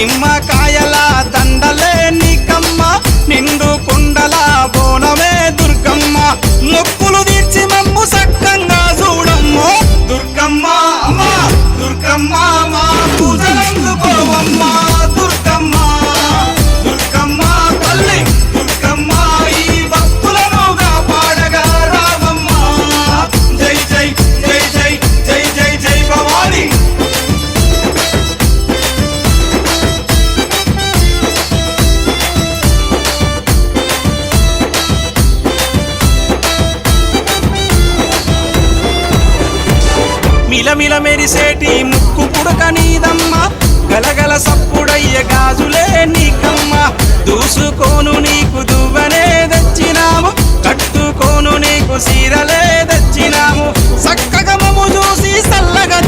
నిమ్మకాయల దండలే నీకమ్మ నిండు కుండల బోనమే దుర్గమ్మ మొక్కులు తీర్చి మమ్ము సక్కంగా చూడమ్మో దుర్గమ్మ అమ్మా దుర్గమ్మ మా పూజలందుకోవమ్మ దుర్గమ్మ దుర్గమ్మ తల్లి దుర్గమ్మ ఈ భక్తులను కాపాడగా రావమ్మ జై జై జై జై జై జై జై భవాని మిలమిల మెరిసేటి ముక్కు పుడక నీదమ్మ గలగల సప్పుడయ్య గాజులే నీకమ్మ దూసుకోను నీకు దువ్వనే తెచ్చినాము కట్టుకోను నీకు సీరలే తెచ్చినాము చక్కగా మము చూసి సల్లగా